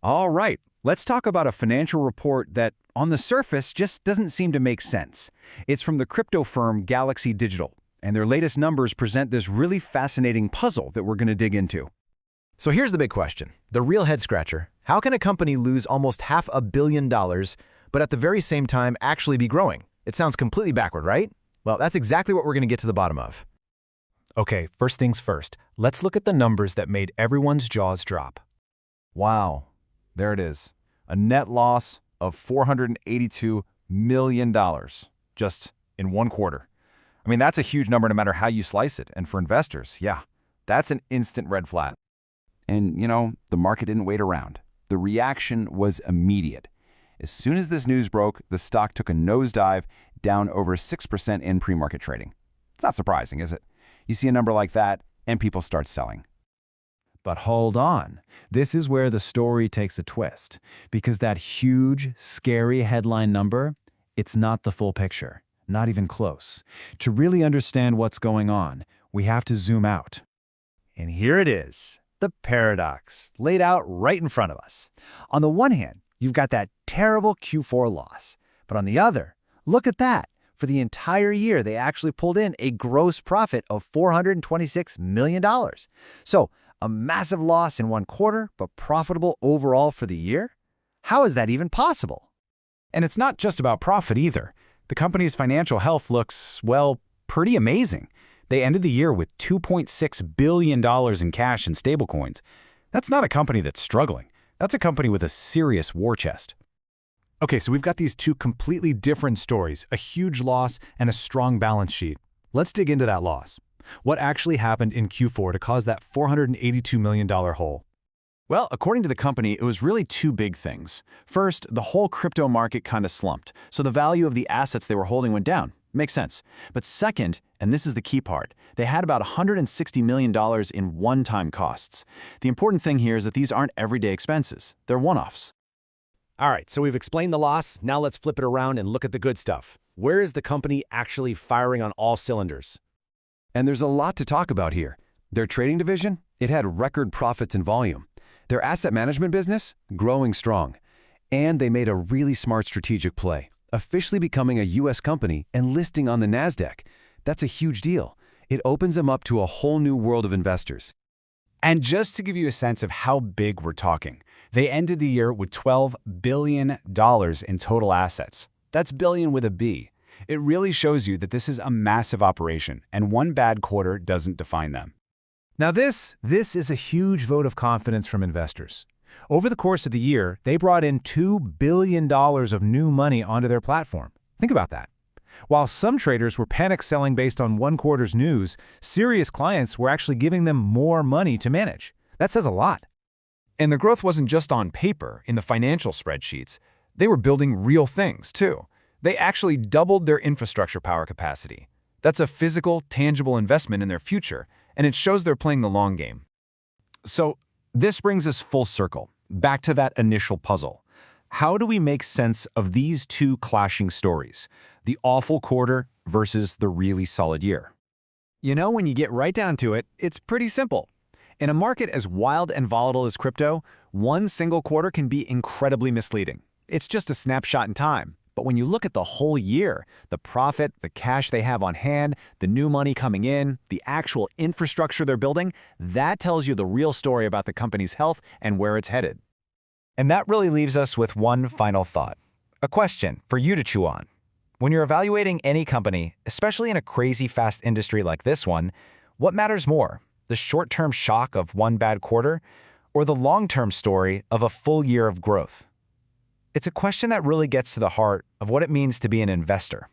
All right, let's talk about a financial report that, on the surface, just doesn't seem to make sense. It's from the crypto firm Galaxy Digital, and their latest numbers present this really fascinating puzzle that we're going to dig into. So here's the big question, the real head-scratcher. How can a company lose almost $500 million, but at the very same time actually be growing? It sounds completely backward, right? Well, that's exactly what we're going to get to the bottom of. Okay, first things first. Let's look at the numbers that made everyone's jaws drop. Wow, there it is. A net loss of $482 million just in one quarter. I mean, that's a huge number no matter how you slice it. And for investors, yeah, that's an instant red flag. And, the market didn't wait around. The reaction was immediate. As soon as this news broke, the stock took a nosedive, down over 6% in pre-market trading. It's not surprising, is it? You see a number like that, and people start selling. But hold on. This is where the story takes a twist. Because that huge, scary headline number, it's not the full picture. Not even close. To really understand what's going on, we have to zoom out. And here it is, the paradox, laid out right in front of us. On the one hand, you've got that terrible Q4 loss. But on the other, look at that. For the entire year, they actually pulled in a gross profit of $426 million. So, a massive loss in one quarter, but profitable overall for the year? How is that even possible? And it's not just about profit either. The company's financial health looks, well, pretty amazing. They ended the year with $2.6 billion in cash and stablecoins. That's not a company that's struggling. That's a company with a serious war chest. Okay, so we've got these two completely different stories, a huge loss and a strong balance sheet. Let's dig into that loss. What actually happened in Q4 to cause that $482 million hole? Well, according to the company, it was really two big things. First, the whole crypto market kind of slumped, so the value of the assets they were holding went down. Makes sense. But second, and this is the key part, they had about $160 million in one-time costs. The important thing here is that these aren't everyday expenses. They're one-offs. All right, so we've explained the loss. Now let's flip it around and look at the good stuff. Where is the company actually firing on all cylinders? And there's a lot to talk about here. Their trading division, it had record profits and volume. Their asset management business, growing strong. And they made a really smart strategic play, officially becoming a U.S. company and listing on the NASDAQ. That's a huge deal. It opens them up to a whole new world of investors. And just to give you a sense of how big we're talking, they ended the year with $12 billion in total assets. That's billion with a B. It really shows you that this is a massive operation, and one bad quarter doesn't define them. Now this is a huge vote of confidence from investors. Over the course of the year, they brought in $2 billion of new money onto their platform. Think about that. While some traders were panic selling based on one quarter's news, serious clients were actually giving them more money to manage. That says a lot. And the growth wasn't just on paper, in the financial spreadsheets. They were building real things, too. They actually doubled their infrastructure power capacity. That's a physical, tangible investment in their future, and it shows they're playing the long game. So this brings us full circle, back to that initial puzzle. How do we make sense of these two clashing stories, the awful quarter versus the really solid year? When you get right down to it, it's pretty simple. In a market as wild and volatile as crypto, one single quarter can be incredibly misleading. It's just a snapshot in time. But when you look at the whole year, the profit, the cash they have on hand, the new money coming in, the actual infrastructure they're building, that tells you the real story about the company's health and where it's headed. And that really leaves us with one final thought. A question for you to chew on. When you're evaluating any company, especially in a crazy fast industry like this one, what matters more? The short-term shock of one bad quarter, or the long-term story of a full year of growth? It's a question that really gets to the heart of what it means to be an investor.